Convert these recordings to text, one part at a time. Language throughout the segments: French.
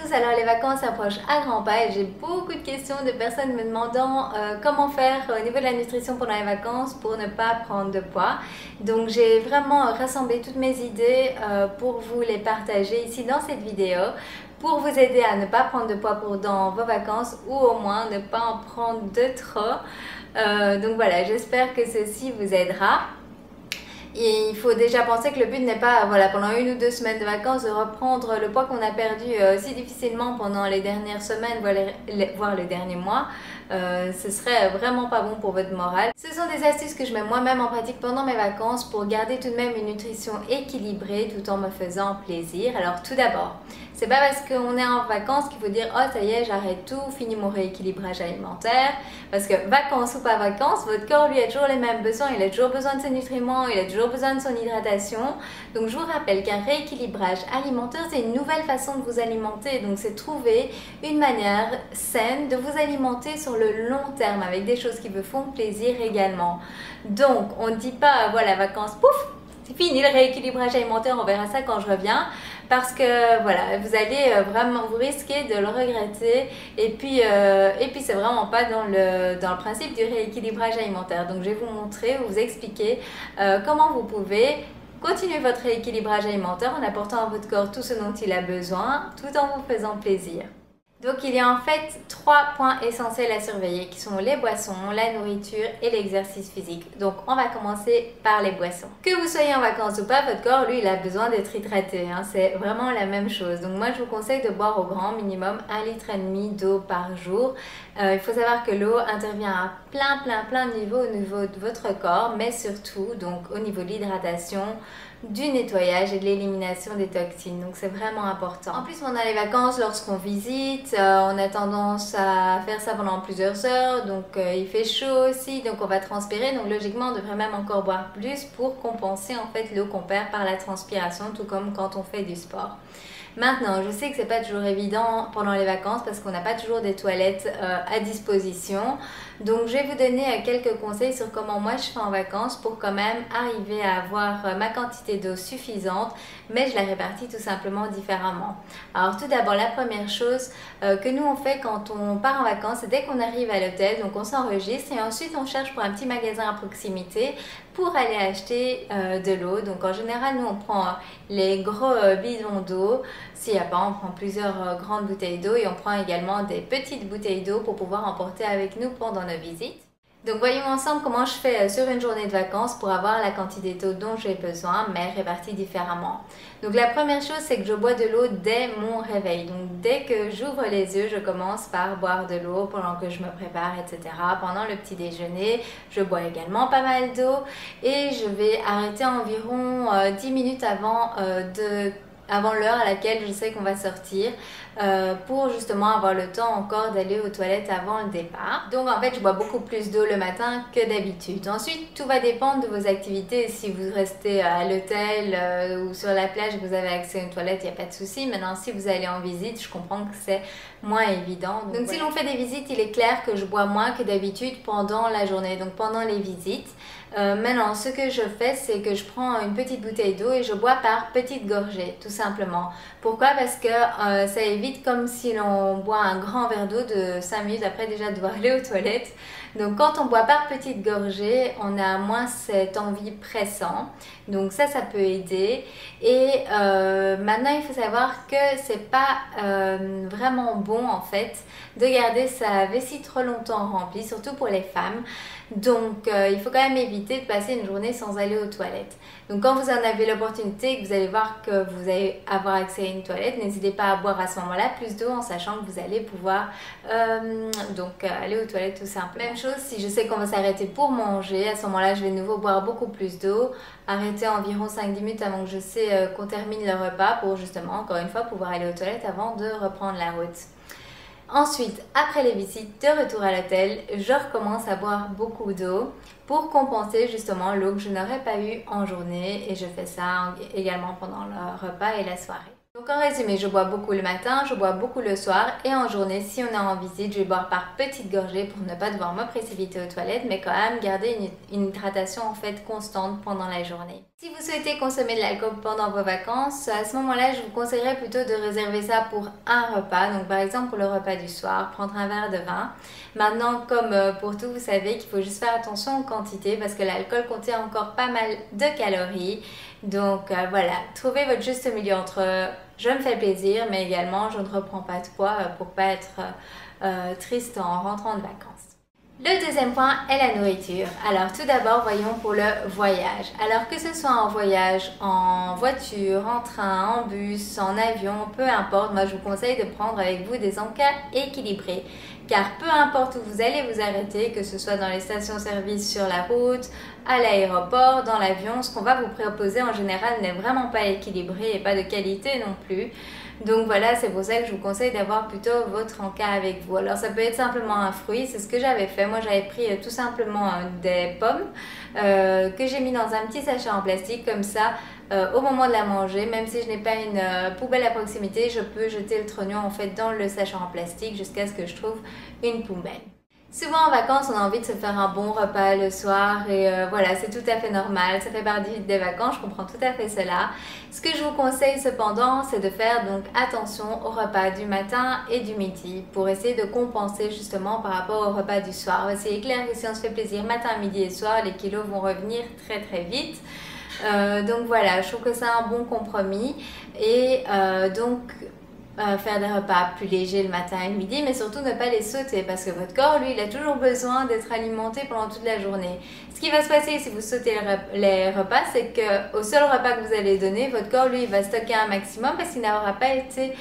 tous, alors les vacances approchent à grands pas et j'ai beaucoup de questions de personnes me demandant comment faire au niveau de la nutrition pendant les vacances pour ne pas prendre de poids. Donc j'ai vraiment rassemblé toutes mes idées pour vous les partager ici dans cette vidéo pour vous aider à ne pas prendre de poids dans vos vacances ou au moins ne pas en prendre de trop. Donc voilà, j'espère que ceci vous aidera. Et il faut déjà penser que le but n'est pas, voilà, pendant 1 ou 2 semaines de vacances, de reprendre le poids qu'on a perdu si difficilement pendant les dernières semaines, voire les derniers mois. Ce serait vraiment pas bon pour votre morale. Ce sont des astuces que je mets moi-même en pratique pendant mes vacances pour garder tout de même une nutrition équilibrée tout en me faisant plaisir. Alors tout d'abord, c'est pas parce qu'on est en vacances qu'il faut dire oh ça y est j'arrête tout, fini mon rééquilibrage alimentaire. Parce que vacances ou pas vacances, votre corps lui a toujours les mêmes besoins, il a toujours besoin de ses nutriments, il a toujours besoin de son hydratation. Donc je vous rappelle qu'un rééquilibrage alimentaire c'est une nouvelle façon de vous alimenter. Donc c'est trouver une manière saine de vous alimenter sur le long terme avec des choses qui vous font plaisir également. Donc on ne dit pas voilà vacances pouf c'est fini le rééquilibrage alimentaire, on verra ça quand je reviens. Parce que voilà, vous allez vraiment, vous risquez de le regretter et puis c'est vraiment pas dans le principe du rééquilibrage alimentaire. Donc je vais vous montrer, vous expliquer comment vous pouvez continuer votre rééquilibrage alimentaire en apportant à votre corps tout ce dont il a besoin tout en vous faisant plaisir. Donc il y a en fait 3 points essentiels à surveiller qui sont les boissons, la nourriture et l'exercice physique. Donc on va commencer par les boissons. Que vous soyez en vacances ou pas, votre corps lui il a besoin d'être hydraté, hein. C'est vraiment la même chose. Donc moi je vous conseille de boire au grand minimum 1,5 litre d'eau par jour. Il faut savoir que l'eau intervient à plein de niveaux au niveau de votre corps, mais surtout donc au niveau de l'hydratation, du nettoyage et de l'élimination des toxines, donc c'est vraiment important. En plus pendant les vacances, lorsqu'on visite, on a tendance à faire ça pendant plusieurs heures, donc il fait chaud aussi, donc on va transpirer, donc logiquement on devrait même encore boire plus pour compenser en fait l'eau qu'on perd par la transpiration, tout comme quand on fait du sport. Maintenant, je sais que c'est pas toujours évident pendant les vacances parce qu'on n'a pas toujours des toilettes à disposition. Donc je vais vous donner quelques conseils sur comment moi je fais en vacances pour quand même arriver à avoir ma quantité d'eau suffisante, mais je la répartis tout simplement différemment. Alors tout d'abord, la première chose que nous on fait quand on part en vacances, c'est dès qu'on arrive à l'hôtel, donc on s'enregistre et ensuite on cherche pour un petit magasin à proximité pour aller acheter de l'eau. Donc en général, nous on prend les gros bidons d'eau. S'il n'y a pas, on prend plusieurs grandes bouteilles d'eau et on prend également des petites bouteilles d'eau pour pouvoir emporter avec nous pendant nos visites. Donc voyons ensemble comment je fais sur une journée de vacances pour avoir la quantité d'eau dont j'ai besoin, mais répartie différemment. Donc la première chose, c'est que je bois de l'eau dès mon réveil. Donc dès que j'ouvre les yeux, je commence par boire de l'eau pendant que je me prépare, etc. Pendant le petit déjeuner, je bois également pas mal d'eau et je vais arrêter environ 10 minutes avant l'heure à laquelle je sais qu'on va sortir pour justement avoir le temps encore d'aller aux toilettes avant le départ. Donc en fait je bois beaucoup plus d'eau le matin que d'habitude. Ensuite tout va dépendre de vos activités. Si vous restez à l'hôtel ou sur la plage et que vous avez accès à une toilette, il n'y a pas de souci. Maintenant si vous allez en visite, je comprends que c'est moins évident. Donc voilà. Si l'on fait des visites, il est clair que je bois moins que d'habitude pendant la journée, donc pendant les visites. Maintenant, ce que je fais, c'est que je prends une petite bouteille d'eau et je bois par petites gorgées, tout simplement. Pourquoi? Parce que ça évite comme si l'on boit un grand verre d'eau de 5 minutes après déjà devoir aller aux toilettes. Donc quand on boit par petites gorgées, on a moins cette envie pressante. Donc ça peut aider. Et maintenant, il faut savoir que c'est pas vraiment bon en fait de garder sa vessie trop longtemps remplie, surtout pour les femmes. Donc il faut quand même éviter de passer une journée sans aller aux toilettes. Donc quand vous en avez l'opportunité et que vous allez voir que vous allez avoir accès à une toilette, n'hésitez pas à boire à ce moment-là plus d'eau en sachant que vous allez pouvoir aller aux toilettes tout simplement. Même chose si je sais qu'on va s'arrêter pour manger, à ce moment-là je vais de nouveau boire beaucoup plus d'eau, arrêter environ 5-10 minutes avant que je sais qu'on termine le repas pour justement encore une fois pouvoir aller aux toilettes avant de reprendre la route. Ensuite, après les visites, de retour à l'hôtel, je recommence à boire beaucoup d'eau pour compenser justement l'eau que je n'aurais pas eu en journée et je fais ça également pendant le repas et la soirée. Donc Donc en résumé, je bois beaucoup le matin, je bois beaucoup le soir et en journée, si on est en visite, je vais boire par petites gorgées pour ne pas devoir me précipiter aux toilettes, mais quand même garder une hydratation en fait constante pendant la journée. Si vous souhaitez consommer de l'alcool pendant vos vacances, à ce moment-là, je vous conseillerais plutôt de réserver ça pour un repas. Donc par exemple pour le repas du soir, prendre un verre de vin. Maintenant, comme pour tout, vous savez qu'il faut juste faire attention aux quantités parce que l'alcool contient encore pas mal de calories. Donc voilà, trouvez votre juste milieu entre je me fais plaisir, mais également je ne reprends pas de poids pour pas être triste en rentrant de vacances. Le deuxième point est la nourriture. Alors tout d'abord, voyons pour le voyage. Alors que ce soit en voyage en voiture, en train, en bus, en avion, peu importe, moi je vous conseille de prendre avec vous des encas équilibrés. Car peu importe où vous allez vous arrêter, que ce soit dans les stations-service sur la route, à l'aéroport, dans l'avion, ce qu'on va vous proposer en général n'est vraiment pas équilibré et pas de qualité non plus. Donc voilà, c'est pour ça que je vous conseille d'avoir plutôt votre encas avec vous. Alors ça peut être simplement un fruit, c'est ce que j'avais fait. Moi j'avais pris tout simplement des pommes que j'ai mis dans un petit sachet en plastique comme ça. Au moment de la manger, même si je n'ai pas une poubelle à proximité, je peux jeter le trognon en fait dans le sachet en plastique jusqu'à ce que je trouve une poubelle. Souvent en vacances, on a envie de se faire un bon repas le soir et voilà, c'est tout à fait normal, ça fait partie des vacances, je comprends tout à fait cela. Ce que je vous conseille cependant, c'est de faire donc attention au repas du matin et du midi pour essayer de compenser justement par rapport au repas du soir. C'est clair que si on se fait plaisir matin, midi et soir, les kilos vont revenir très très vite. Donc voilà, je trouve que c'est un bon compromis et faire des repas plus légers le matin et le midi, mais surtout ne pas les sauter parce que votre corps, lui, il a toujours besoin d'être alimenté pendant toute la journée. Ce qui va se passer si vous sautez les repas, c'est qu'au seul repas que vous allez donner, votre corps, lui, il va stocker un maximum parce qu'il n'aura pas été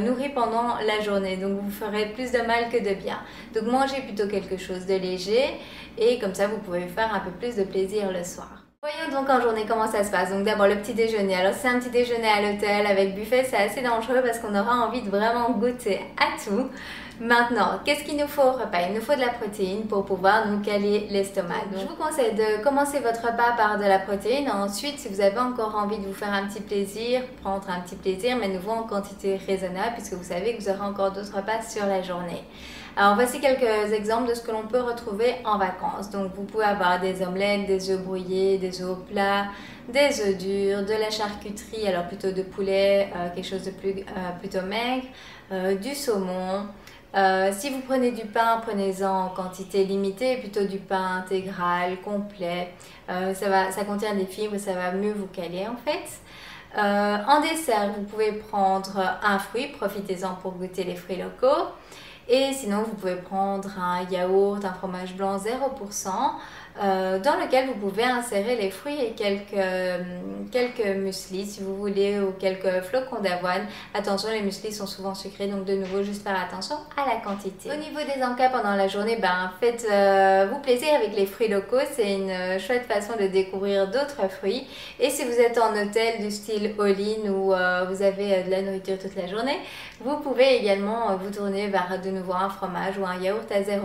nourri pendant la journée. Donc vous ferez plus de mal que de bien. Donc mangez plutôt quelque chose de léger et comme ça, vous pouvez faire un peu plus de plaisir le soir. Voyons donc en journée comment ça se passe. Donc d'abord le petit déjeuner. Alors c'est un petit déjeuner à l'hôtel avec buffet, c'est assez dangereux parce qu'on aura envie de vraiment goûter à tout. Maintenant, qu'est-ce qu'il nous faut au repas? Il nous faut de la protéine pour pouvoir nous caler l'estomac. Donc je vous conseille de commencer votre repas par de la protéine. Ensuite, si vous avez encore envie de vous faire un petit plaisir, prendre un petit plaisir, mais nouveau en quantité raisonnable puisque vous savez que vous aurez encore d'autres repas sur la journée. Alors voici quelques exemples de ce que l'on peut retrouver en vacances. Donc vous pouvez avoir des omelettes, des œufs brouillés, des œufs au plat, des œufs durs, de la charcuterie, alors plutôt de poulet, quelque chose de plutôt maigre, du saumon. Si vous prenez du pain, prenez-en en quantité limitée, plutôt du pain intégral, complet. Ça contient des fibres, ça va mieux vous caler en fait. En dessert, vous pouvez prendre un fruit, profitez-en pour goûter les fruits locaux. Et sinon, vous pouvez prendre un yaourt, un fromage blanc 0%, dans lequel vous pouvez insérer les fruits et quelques mueslis si vous voulez ou quelques flocons d'avoine. Attention, les mueslis sont souvent sucrés, donc de nouveau, juste faire attention à la quantité. Au niveau des encas pendant la journée, faites-vous plaisir avec les fruits locaux. C'est une chouette façon de découvrir d'autres fruits. Et si vous êtes en hôtel du style all-in où vous avez de la nourriture toute la journée, vous pouvez également vous tourner vers de nouveau un fromage ou un yaourt à 0%.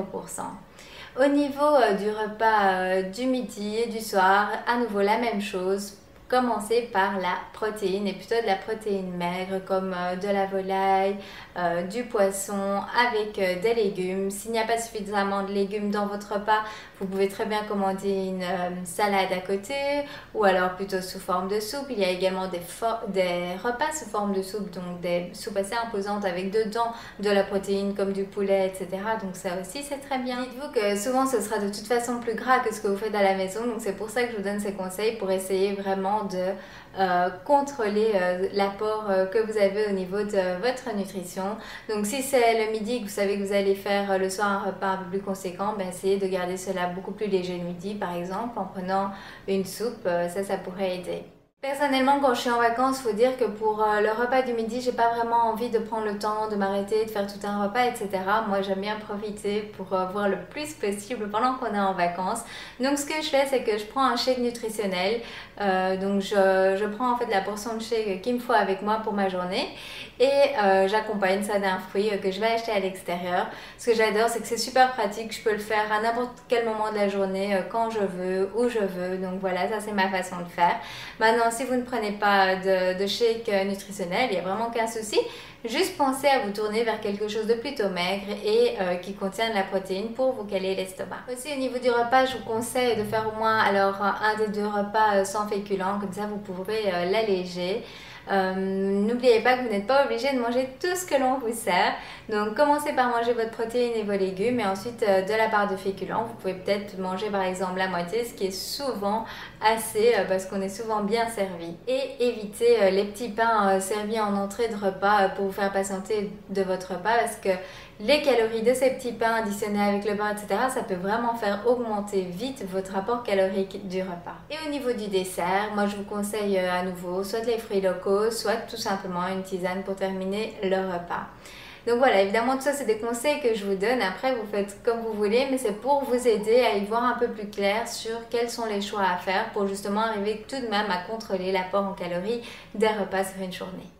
Au niveau du repas du midi et du soir, à nouveau la même chose. Commencez par la protéine et plutôt de la protéine maigre comme de la volaille, du poisson avec des légumes. S'il n'y a pas suffisamment de légumes dans votre repas, vous pouvez très bien commander une salade à côté ou alors plutôt sous forme de soupe. Il y a également des repas sous forme de soupe, donc des soupes assez imposantes avec dedans de la protéine comme du poulet, etc. Donc ça aussi c'est très bien. Dites-vous que souvent ce sera de toute façon plus gras que ce que vous faites à la maison, donc c'est pour ça que je vous donne ces conseils pour essayer vraiment de contrôler l'apport que vous avez au niveau de votre nutrition. Donc si c'est le midi que vous savez que vous allez faire le soir un repas un peu plus conséquent, essayez de garder cela beaucoup plus léger le midi par exemple en prenant une soupe, ça pourrait aider. Personnellement, quand je suis en vacances, il faut dire que pour le repas du midi, j'ai pas vraiment envie de prendre le temps de m'arrêter, de faire tout un repas, etc. Moi, j'aime bien profiter pour voir le plus possible pendant qu'on est en vacances. Donc, ce que je fais, c'est que je prends un shake nutritionnel. Donc, je prends en fait la portion de shake qu'il me faut avec moi pour ma journée. Et j'accompagne ça d'un fruit que je vais acheter à l'extérieur. Ce que j'adore, c'est que c'est super pratique. Je peux le faire à n'importe quel moment de la journée, quand je veux, où je veux. Donc voilà, ça c'est ma façon de faire. Maintenant, Maintenant, si vous ne prenez pas de shake nutritionnel, il n'y a vraiment aucun souci. Juste pensez à vous tourner vers quelque chose de plutôt maigre et qui contient de la protéine pour vous caler l'estomac. Aussi au niveau du repas, je vous conseille de faire au moins un des deux repas sans féculents, comme ça vous pourrez l'alléger. N'oubliez pas que vous n'êtes pas obligé de manger tout ce que l'on vous sert. Donc commencez par manger votre protéine et vos légumes et ensuite de la part de féculents. Vous pouvez peut-être manger par exemple la moitié, ce qui est souvent assez parce qu'on est souvent bien servi. Et évitez les petits pains servis en entrée de repas pour vous faire patienter de votre repas parce que les calories de ces petits pains additionnés avec le beurre, etc., ça peut vraiment faire augmenter vite votre rapport calorique du repas. Et au niveau du dessert, moi je vous conseille à nouveau soit les fruits locaux, soit tout simplement une tisane pour terminer le repas. Donc voilà, évidemment tout ça c'est des conseils que je vous donne, après vous faites comme vous voulez, mais c'est pour vous aider à y voir un peu plus clair sur quels sont les choix à faire pour justement arriver tout de même à contrôler l'apport en calories des repas sur une journée.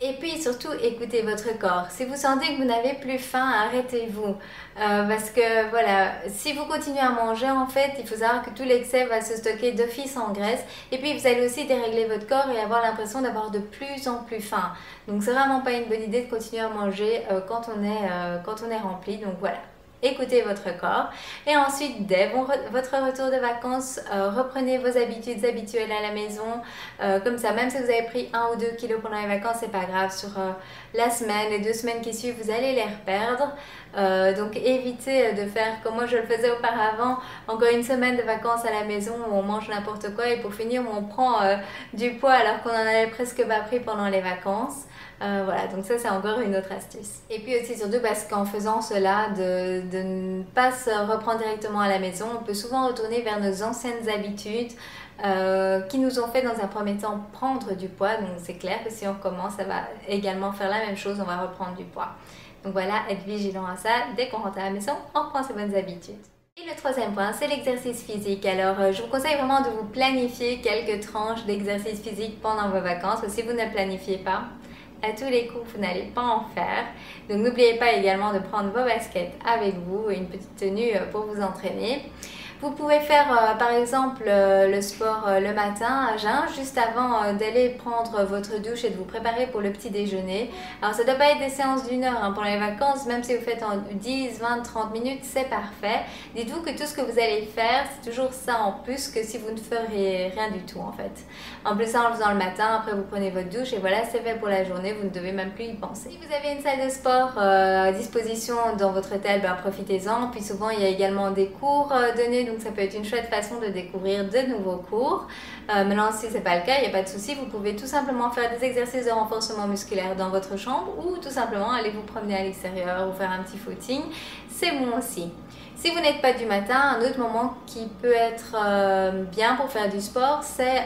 Et puis surtout, écoutez votre corps. Si vous sentez que vous n'avez plus faim, arrêtez-vous. Parce que voilà, si vous continuez à manger, en fait, il faut savoir que tout l'excès va se stocker d'office en graisse. Et puis vous allez aussi dérégler votre corps et avoir l'impression d'avoir de plus en plus faim. Donc c'est vraiment pas une bonne idée de continuer à manger quand on est rempli. Donc voilà. Écoutez votre corps et ensuite dès votre retour de vacances reprenez vos habitudes habituelles à la maison comme ça, même si vous avez pris 1 ou 2 kilos pendant les vacances, c'est pas grave, sur la semaine, les 2 semaines qui suivent vous allez les reperdre. Donc évitez de faire comme moi je le faisais auparavant, encore une semaine de vacances à la maison où on mange n'importe quoi et pour finir on prend du poids alors qu'on en avait presque pas pris pendant les vacances. Voilà, donc ça c'est encore une autre astuce. Et puis aussi surtout parce qu'en faisant cela, de ne pas se reprendre directement à la maison, on peut souvent retourner vers nos anciennes habitudes qui nous ont fait dans un premier temps prendre du poids. Donc c'est clair que si on recommence, ça va également faire la même chose, on va reprendre du poids. Donc voilà, être vigilant à ça. Dès qu'on rentre à la maison, on reprend ses bonnes habitudes. Et le troisième point, c'est l'exercice physique. Alors, je vous conseille vraiment de vous planifier quelques tranches d'exercice physique pendant vos vacances. Si vous ne planifiez pas, à tous les coups, vous n'allez pas en faire. Donc, n'oubliez pas également de prendre vos baskets avec vous et une petite tenue pour vous entraîner. Vous pouvez faire par exemple le sport le matin à jeun, juste avant d'aller prendre votre douche et de vous préparer pour le petit déjeuner. Alors ça ne doit pas être des séances d'1 heure pendant les vacances, même si vous faites en 10, 20, 30 minutes, c'est parfait. Dites-vous que tout ce que vous allez faire, c'est toujours ça en plus que si vous ne feriez rien du tout en fait. En plus ça en le faisant le matin, après vous prenez votre douche et voilà, c'est fait pour la journée, vous ne devez même plus y penser. Si vous avez une salle de sport à disposition dans votre hôtel, ben, profitez-en. Puis souvent il y a également des cours donnés, donc ça peut être une chouette façon de découvrir de nouveaux cours. Maintenant, si ce n'est pas le cas, il n'y a pas de souci, vous pouvez tout simplement faire des exercices de renforcement musculaire dans votre chambre ou tout simplement aller vous promener à l'extérieur ou faire un petit footing. C'est bon aussi. Si vous n'êtes pas du matin, un autre moment qui peut être bien pour faire du sport, c'est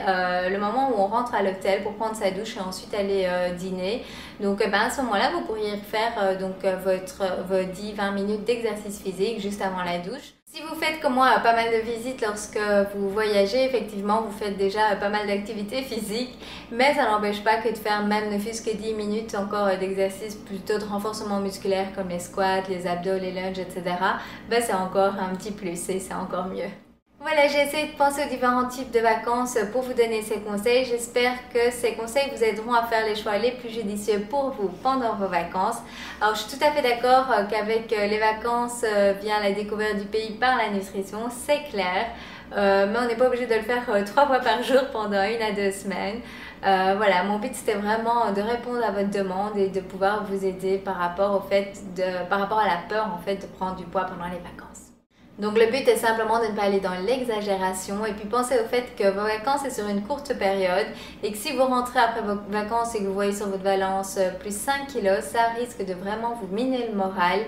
le moment où on rentre à l'hôtel pour prendre sa douche et ensuite aller dîner. Donc ben, à ce moment-là, vous pourriez faire vos 10-20 minutes d'exercice physique juste avant la douche. Si vous faites comme moi pas mal de visites lorsque vous voyagez, effectivement vous faites déjà pas mal d'activités physiques, mais ça n'empêche pas que de faire même ne fût-ce que 10 minutes encore d'exercices plutôt de renforcement musculaire comme les squats, les abdos, les lunges, etc. Ben, c'est encore un petit plus et c'est encore mieux. Voilà, j'ai essayé de penser aux différents types de vacances pour vous donner ces conseils. J'espère que ces conseils vous aideront à faire les choix les plus judicieux pour vous pendant vos vacances. Alors, je suis tout à fait d'accord qu'avec les vacances vient la découverte du pays par la nutrition, c'est clair. Mais on n'est pas obligé de le faire 3 fois par jour pendant 1 à 2 semaines. Voilà, mon but c'était vraiment de répondre à votre demande et de pouvoir vous aider par rapport à la peur en fait de prendre du poids pendant les vacances. Donc le but est simplement de ne pas aller dans l'exagération et puis pensez au fait que vos vacances c'est sur une courte période et que si vous rentrez après vos vacances et que vous voyez sur votre balance plus 5 kilos, ça risque de vraiment vous miner le moral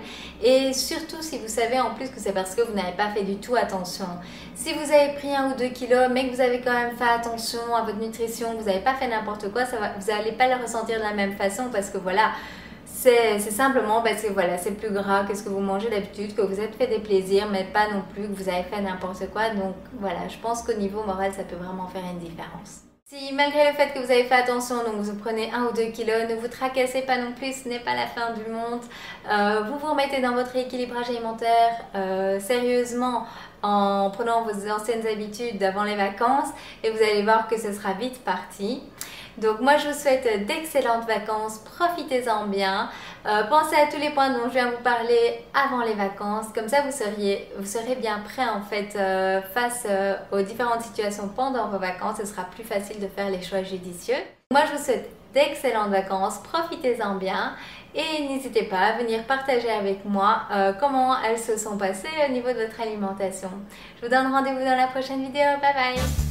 et surtout si vous savez en plus que c'est parce que vous n'avez pas fait du tout attention. Si vous avez pris 1 ou 2 kilos mais que vous avez quand même fait attention à votre nutrition, vous n'avez pas fait n'importe quoi, vous n'allez pas le ressentir de la même façon parce que voilà, c'est simplement parce que voilà, c'est plus gras que ce que vous mangez d'habitude, que vous êtes fait des plaisirs, mais pas non plus que vous avez fait n'importe quoi. Donc voilà, je pense qu'au niveau moral, ça peut vraiment faire une différence. Si malgré le fait que vous avez fait attention, donc vous prenez 1 ou 2 kilos, ne vous tracassez pas non plus, ce n'est pas la fin du monde. Vous vous remettez dans votre équilibrage alimentaire sérieusement en prenant vos anciennes habitudes d'avant les vacances et vous allez voir que ce sera vite parti. Donc moi je vous souhaite d'excellentes vacances, profitez-en bien, pensez à tous les points dont je viens vous parler avant les vacances, comme ça vous serez bien prêt en fait face aux différentes situations pendant vos vacances, ce sera plus facile de faire les choix judicieux. Moi je vous souhaite d'excellentes vacances, profitez-en bien et n'hésitez pas à venir partager avec moi comment elles se sont passées au niveau de votre alimentation. Je vous donne rendez-vous dans la prochaine vidéo, bye bye!